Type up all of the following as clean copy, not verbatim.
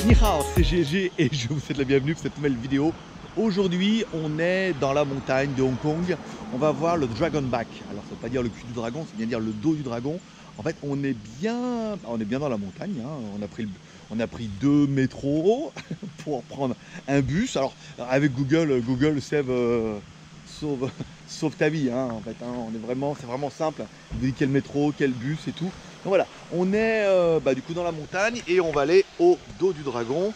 Ni hao, c'est GG et je vous souhaite la bienvenue pour cette nouvelle vidéo. Aujourd'hui, on est dans la montagne de Hong Kong. On va voir le Dragon Back. Alors, ça ne veut pas dire le cul du dragon, c'est bien dire le dos du dragon. En fait, on est bien dans la montagne. Hein. On a pris 2 métros pour prendre un bus. Alors, avec Google sauve ta vie. Hein, en fait, hein. C'est vraiment simple. Il vous dit quel métro, quel bus et tout. Donc voilà, on est du coup dans la montagne et on va aller au dos du dragon.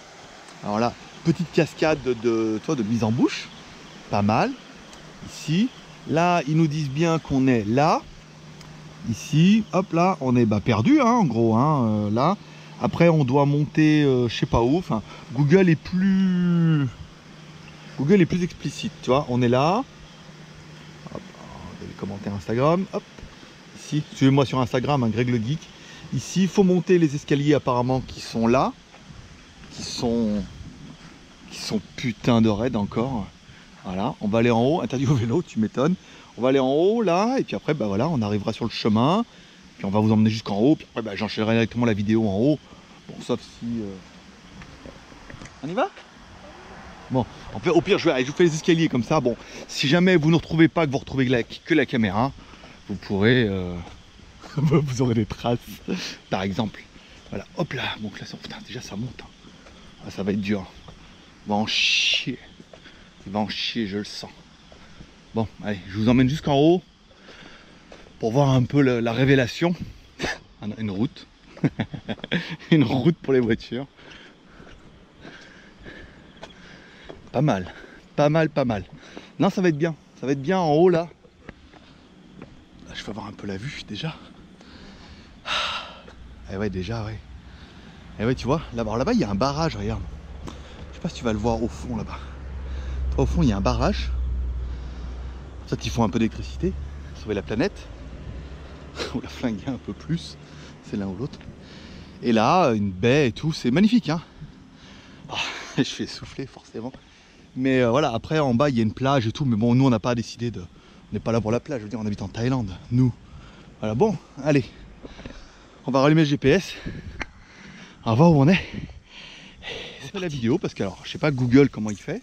Alors là, petite cascade de mise en bouche, pas mal. Ici, là, ils nous disent bien qu'on est là. Ici, hop là, on est perdu, hein, en gros, hein, là. Après, on doit monter, je sais pas où. Enfin, Google est plus explicite, tu vois. On est là. Hop, on a les commentaires Instagram. Hop. Ici, suivez-moi sur Instagram, hein, Greg le Geek. Ici, il faut monter les escaliers apparemment qui sont là, qui sont putain de raides encore. Voilà, on va aller en haut, interdit au vélo, tu m'étonnes. On va aller en haut là, et puis après, voilà, on arrivera sur le chemin, puis on va vous emmener jusqu'en haut, puis après, j'enchaînerai directement la vidéo en haut. Bon, sauf si... On y va? Bon, au pire, je vous fais les escaliers comme ça. Bon, si jamais vous ne retrouvez pas, que vous retrouvez que la caméra, vous pourrez... vous aurez des traces, par exemple. Voilà, hop là, donc là, putain, déjà ça monte. Hein. Ah, ça va être dur. Il va en chier. Il va en chier, je le sens. Bon, allez, je vous emmène jusqu'en haut pour voir un peu la révélation. Une route. Une route pour les voitures. Pas mal. Pas mal, pas mal. Non, ça va être bien. Ça va être bien en haut là. Là, je peux avoir un peu la vue déjà. Et ouais, déjà, ouais. Et ouais, tu vois, là-bas, il y a un barrage, regarde. Je sais pas si tu vas le voir au fond, là-bas. Au fond, il y a un barrage. Ça, il faut un peu d'électricité. Sauver la planète. Ou la flinguer un peu plus. C'est l'un ou l'autre. Et là, une baie et tout. C'est magnifique, hein. Oh, je fais souffler, forcément. Mais voilà, après, en bas, il y a une plage et tout. Mais bon, nous, on n'a pas décidé de... On n'est pas là pour la plage. Je veux dire, on habite en Thaïlande, nous. Voilà, bon, allez. On va rallumer le GPS. On va voir où on est. C'est la vidéo parce que, alors, je sais pas Google comment il fait.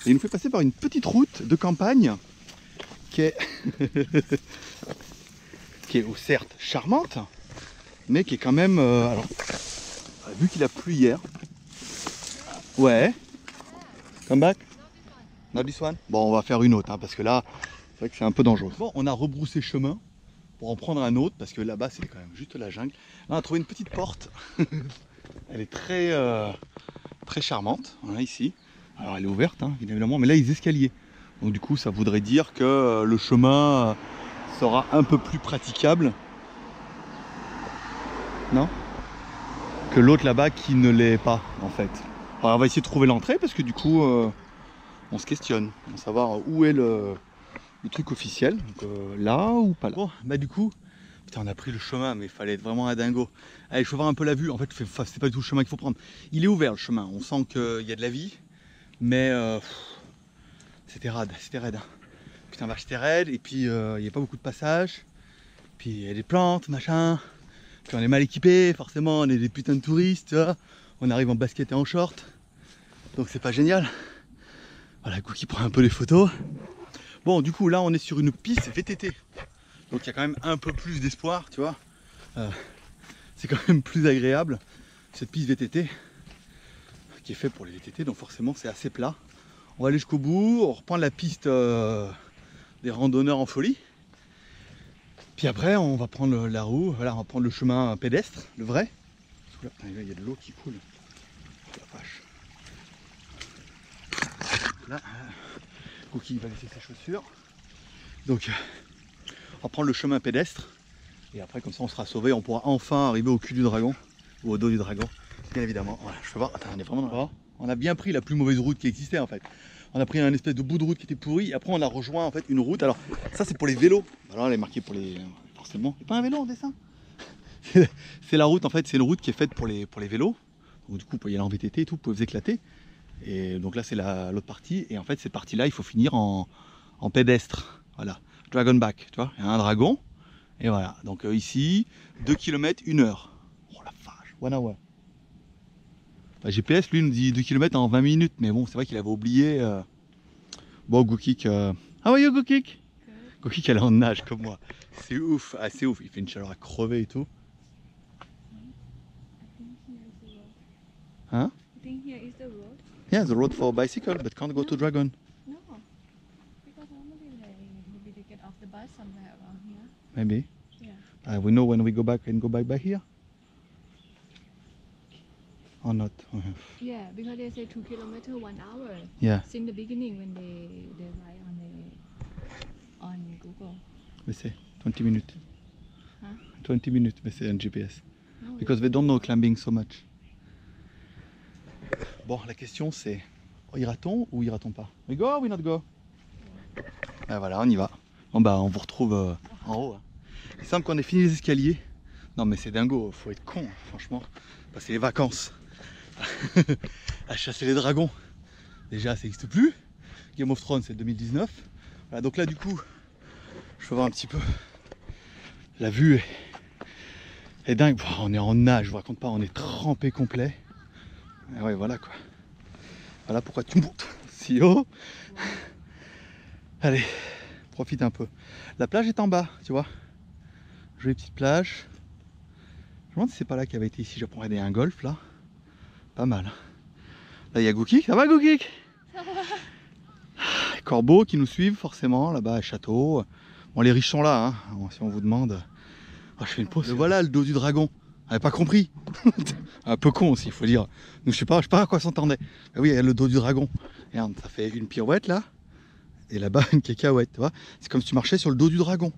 Et il nous fait passer par une petite route de campagne qui est, certes charmante, mais qui est quand même. Alors, vu qu'il a plu hier. Ouais. Come back. Not this one. Bon, on va faire une autre hein, parce que là, c'est vrai que c'est un peu dangereux. Bon, on a rebroussé chemin pour en prendre un autre parce que là-bas, c'est quand même juste la jungle. Là, on a trouvé une petite porte. Elle est très charmante, hein, ici. Alors elle est ouverte, hein, évidemment, mais là il y a des escaliers. Donc du coup ça voudrait dire que le chemin sera un peu plus praticable. Non? Que l'autre là-bas qui ne l'est pas en fait. Alors on va essayer de trouver l'entrée parce que du coup on se questionne. On va savoir où est le truc officiel. Donc, là ou pas là. Bon, du coup... Putain, on a pris le chemin, mais il fallait être vraiment un dingo. Allez, je veux voir un peu la vue. En fait, c'est pas du tout le chemin qu'il faut prendre. Il est ouvert le chemin. On sent qu'il y a de la vie, mais c'était raide, hein. Putain, vache, c'était raide. Et puis, il n'y a pas beaucoup de passages. Puis, il y a des plantes, machin. Puis, on est mal équipés, forcément. On est des putains de touristes, tu vois. On arrive en basket et en short. Donc, c'est pas génial. Voilà, Cookie prend un peu les photos. Bon, du coup, là, on est sur une piste VTT. Donc il y a quand même un peu plus d'espoir, tu vois. C'est quand même plus agréable, cette piste VTT, qui est faite pour les VTT, donc forcément c'est assez plat. On va aller jusqu'au bout, on reprend la piste des randonneurs en folie. Puis après on va prendre la roue, voilà, on va prendre le chemin pédestre, le vrai. Là, il y a de l'eau qui coule. Oh, la vache. Là, Cookie va laisser ses chaussures. Donc on va prendre le chemin pédestre et après comme ça on sera sauvé, on pourra enfin arriver au cul du dragon ou au dos du dragon, bien évidemment. Voilà, je peux voir, attends, on est vraiment dans... On a bien pris la plus mauvaise route qui existait en fait. On a pris un espèce de bout de route qui était pourri et après on a rejoint en fait une route. Alors ça c'est pour les vélos, alors elle est marquée pour les... forcément, c'est pas un vélo en dessin. C'est la route en fait, c'est une route qui est faite pour les vélos. Donc du coup vous pouvez y aller en VTT et tout, vous pouvez vous éclater. Et donc là c'est l'autre partie et en fait cette partie là il faut finir en pédestre. Voilà. Dragon Back, tu vois, il y a un dragon, et voilà, donc ici, 2 km, 1 heure. Oh la vache, 1 hour. Bah, GPS, lui, nous dit 2 km en 20 minutes, mais bon, c'est vrai qu'il avait oublié. Bon, Goukik. How are you, Goukik? Goukik, elle est en nage comme moi. C'est ouf, ah, c'est ouf. Il fait une chaleur à crever et tout. Hein? I think here is the road. Yeah, the road for bicycle, but can't go to Dragon. No, because normally maybe they get off the bus somewhere around here. Maybe. Yeah. We know when we go back and go back by here. Or not? Yeah, because they say 2 kilometers 1 hour. Yeah. Since the beginning when they write on Google. Mais c'est 20 minutes. Huh? 20 minutes, mais c'est un GPS. No, Because they don't know climbing so much. Bon, la question c'est, ira-t-on ou ira-t-on pas? We go or we not go? Ah, voilà, on y va. Bon bah on vous retrouve en haut. Hein. Il semble qu'on ait fini les escaliers. Non mais c'est dingo, faut être con, franchement. Passer les vacances à chasser les dragons. Déjà ça n'existe plus. Game of Thrones c'est 2019. Voilà, donc là du coup, je peux voir un petit peu. La vue est dingue. Bon, on est en nage, je vous raconte pas, on est trempé complet. Et ouais, voilà quoi. Voilà pourquoi tu montes si haut. Allez, profite un peu. La plage est en bas, tu vois. Jolie petite plage. Je me demande si c'est pas là qu'il avait été ici. J'ai regardé un golf là. Pas mal. Là il y a Goukik. Ça va Goukik? Ça va. Les corbeaux qui nous suivent forcément là-bas à Château. Bon, les riches sont là, hein. Si on vous demande. Oh, je fais une pause. Le voilà le dos du dragon. On n'avait pas compris. Un peu con aussi, il faut dire. Nous, je sais pas à quoi s'entendait. Oui, il y a le dos du dragon. Regarde, ça fait une pirouette là. Et là-bas, une cacahuète, tu vois. C'est comme si tu marchais sur le dos du dragon.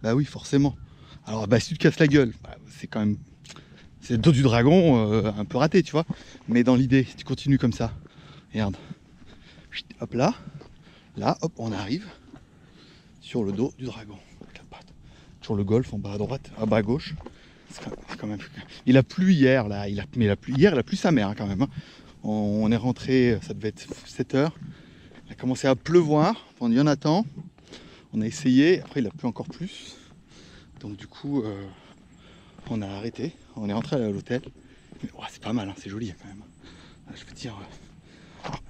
Bah oui, forcément. Alors, bah, si tu te casses la gueule, bah, c'est quand même... C'est le dos du dragon, un peu raté, tu vois. Mais dans l'idée, si tu continues comme ça, regarde. Hop là. Là, hop, on arrive sur le dos du dragon. Sur le golfe, en bas à droite, en bas à gauche. C'est quand même... Il a plu hier, là. Mais hier, il a plu sa mère, hein, quand même. Hein. On est rentré, ça devait être 7 h. Il a commencé à pleuvoir pendant Jonathan. On a essayé, après il a plu encore plus. Donc du coup, on a arrêté. On est rentré à l'hôtel. Oh, c'est pas mal, hein, c'est joli quand même. Je veux dire,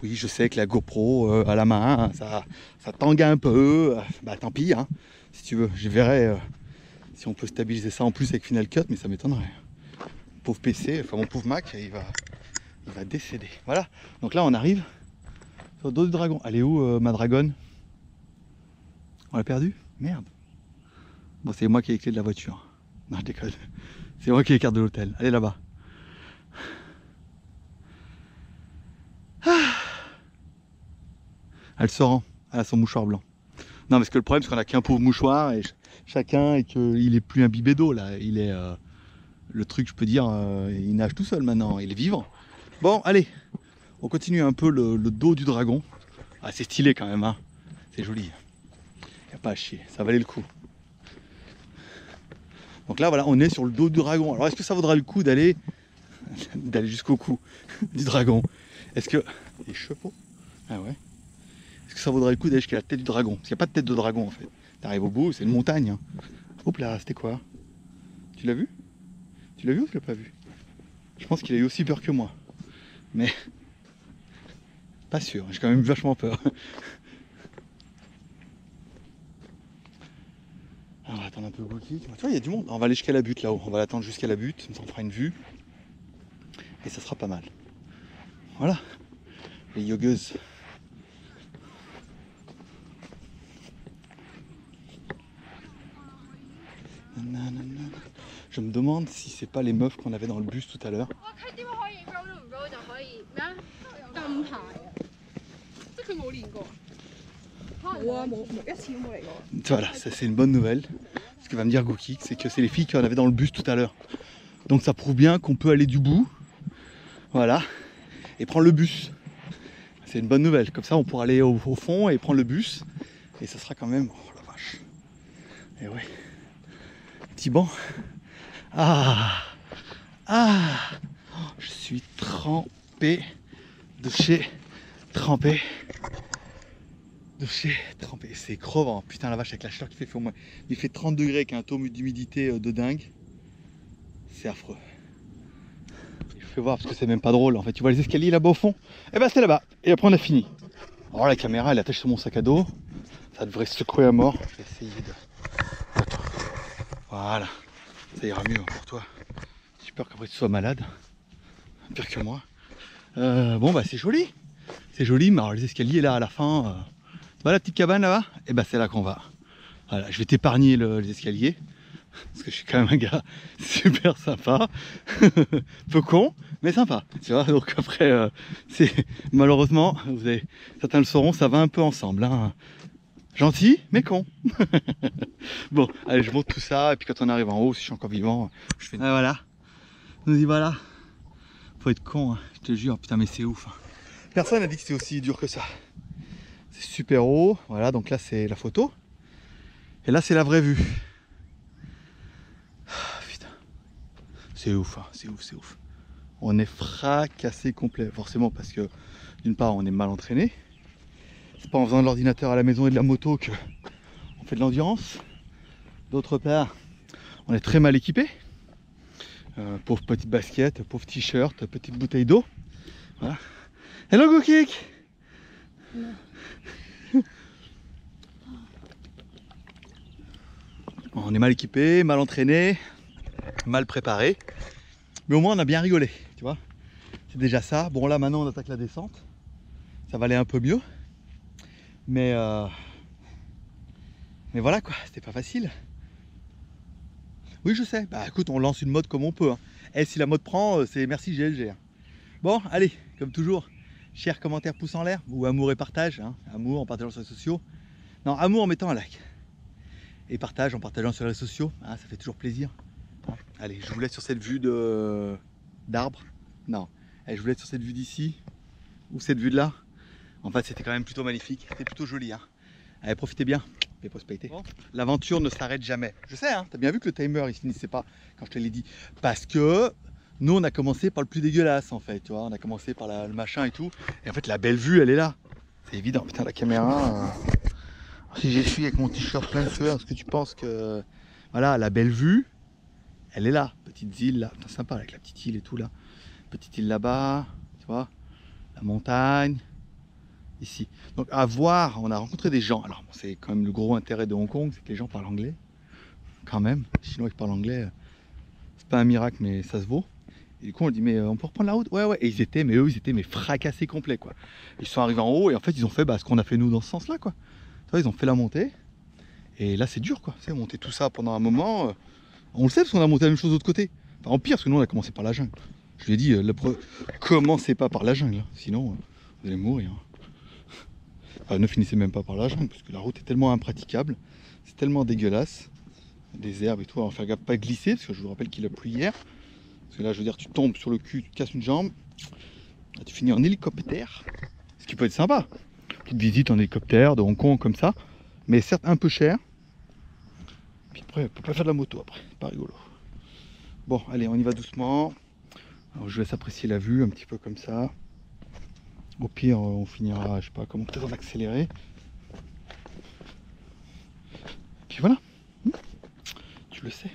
oui, je sais que la GoPro à la main, ça tangue un peu. Bah tant pis, hein, si tu veux. Je verrai si on peut stabiliser ça en plus avec Final Cut, mais ça m'étonnerait. Pauvre PC, enfin mon pauvre Mac, il va décéder. Voilà, donc là on arrive sur le dos du dragon. Elle est où ma dragonne? On l'a perdue? Merde. Bon, c'est moi qui ai les clés de la voiture. Non, je déconne. C'est moi qui ai les cartes de l'hôtel. Allez là-bas. Ah. Elle sort, hein. Elle a son mouchoir blanc. Non, parce que le problème, c'est qu'on a qu'un pauvre mouchoir et chacun et qu'il est plus imbibé d'eau là. Il est le truc, je peux dire, il nage tout seul maintenant. Il est vivant. Bon, allez. On continue un peu le dos du dragon. Ah, c'est stylé quand même, hein. C'est joli. Y a pas à chier. Ça valait le coup. Donc là, voilà, on est sur le dos du dragon. Alors, est-ce que ça vaudra le coup d'aller jusqu'au cou du dragon? Est-ce que... Les chevaux? Ah ouais. Est-ce que ça vaudrait le coup d'aller jusqu'à la tête du dragon? Parce qu'il n'y a pas de tête de dragon, en fait. T'arrives au bout, c'est une montagne. Hein. Hop là, c'était quoi? Tu l'as vu? Tu l'as vu ou tu l'as pas vu? Je pense qu'il a eu aussi peur que moi. Mais... Pas sûr, j'ai quand même vachement peur. On va attendre un peu Goukik. Tu vois, il y a du monde. On va aller jusqu'à la butte là-haut. On va l'attendre jusqu'à la butte. Ça fera une vue. Et ça sera pas mal. Voilà. Les yogueuses. Je me demande si c'est pas les meufs qu'on avait dans le bus tout à l'heure. Voilà, ça c'est une bonne nouvelle. Ce que va me dire Goukik, c'est que c'est les filles qu'on avait dans le bus tout à l'heure. Donc ça prouve bien qu'on peut aller du bout. Voilà. Et prendre le bus. C'est une bonne nouvelle. Comme ça on pourra aller au fond et prendre le bus. Et ça sera quand même... Oh la vache. Et ouais. Petit banc. Ah. Ah. Oh, je suis trempé. De chez trempé. De chez trempé. C'est crevant. Putain la vache, avec la chaleur qu'il fait au moins. Il fait 30 degrés avec un taux d'humidité de dingue. C'est affreux. fais voir parce que c'est même pas drôle. En fait, tu vois les escaliers là-bas au fond. Et ben c'est là-bas. Et après on a fini. Alors la caméra elle est attachée sur mon sac à dos. Ça devrait secouer à mort. Je vais essayer de... Attends. Voilà. Ça ira mieux pour toi. J'ai peur qu'après tu sois malade. Pire que moi. Bon bah c'est joli. C'est joli, mais alors les escaliers là à la fin. Tu vois la petite cabane là-bas? Et ben c'est là qu'on va. Voilà, je vais t'épargner les escaliers. Parce que je suis quand même un gars super sympa. Peu con, mais sympa. Tu vois, donc après, c'est malheureusement, vous avez, certains le sauront, ça va un peu ensemble. Hein. Gentil, mais con. Bon, allez, je monte tout ça. Et puis quand on arrive en haut, si je suis encore vivant, je fais... Ah, voilà. Nous y voilà. Faut être con, hein, je te jure. Putain, mais c'est ouf. Hein. Personne n'a dit que c'était aussi dur que ça. C'est super haut. Voilà, donc là, c'est la photo. Et là, c'est la vraie vue. C'est ouf, hein, c'est ouf, c'est ouf. On est fracassé complet, forcément parce que d'une part on est mal entraîné. C'est pas en faisant de l'ordinateur à la maison et de la moto que on fait de l'endurance. D'autre part, on est très mal équipé. Pauvre petite basket, pauvre t-shirt, petite bouteille d'eau. Voilà. Hello Goukik. On est mal équipé, mal entraîné, mal préparé. Mais au moins on a bien rigolé, tu vois. C'est déjà ça. Bon là maintenant on attaque la descente. Ça va aller un peu mieux. Mais voilà quoi, c'était pas facile. Oui je sais. Bah écoute, on lance une mode comme on peut. Hein. Et si la mode prend, c'est merci GLG. Hein. Bon, allez, comme toujours, share, commentaire, pouce en l'air. Ou amour et partage. Hein. Amour en partageant sur les réseaux sociaux. Non, amour en mettant un like. Et partage en partageant sur les réseaux sociaux. Hein, ça fait toujours plaisir. Allez, je vous laisse sur cette vue d'arbre. Non, allez, je vous laisse sur cette vue d'ici. Ou cette vue de là. En fait, c'était quand même plutôt magnifique. C'était plutôt joli. Hein. Allez, profitez bien. Et prospérité. Bon. L'aventure ne s'arrête jamais. Je sais, hein, t'as bien vu que le timer il finissait pas quand je te l'ai dit. Parce que nous, on a commencé par le plus dégueulasse en fait. Tu vois, on a commencé par le machin et tout. Et en fait, la belle vue, elle est là. C'est évident. Putain, la caméra. Si j'essuie avec mon t-shirt plein de sueur, est-ce que tu penses que. Voilà, la belle vue, elle est là. Petite île là. Putain, sympa avec la petite île et tout là. Petite île là-bas. Tu vois, la montagne. Ici. Donc à voir, on a rencontré des gens. Alors bon, c'est quand même le gros intérêt de Hong Kong, c'est que les gens parlent anglais. Quand même, les Chinois qui parlent anglais, c'est pas un miracle, mais ça se vaut. Et du coup on dit mais on peut reprendre la route? Ouais ouais. Et ils étaient mais fracassés complets quoi. Ils sont arrivés en haut et en fait ils ont fait ce qu'on a fait nous dans ce sens là quoi. Tu vois, ils ont fait la montée. Et là c'est dur quoi. C'est monter tout ça pendant un moment. On le sait parce qu'on a monté la même chose de l'autre côté. Enfin, en pire parce que nous on a commencé par la jungle. Je lui ai dit commencez pas par la jungle, hein. Sinon vous allez mourir. Ne finissez même pas par la jungle parce que la route est tellement impraticable, c'est tellement dégueulasse, des herbes et tout, on va faire gaffe pas glisser parce que je vous rappelle qu'il a plu hier, parce que là je veux dire tu tombes sur le cul, tu te casses une jambe, là, tu finis en hélicoptère, ce qui peut être sympa, petite visite en hélicoptère de Hong Kong comme ça, mais certes un peu cher, puis après on peut pas faire de la moto après, c'est pas rigolo. Bon allez on y va doucement, alors, je laisse apprécier la vue un petit peu comme ça. Au pire, on finira, je sais pas comment, peut-être en accéléré. Puis voilà, tu le sais.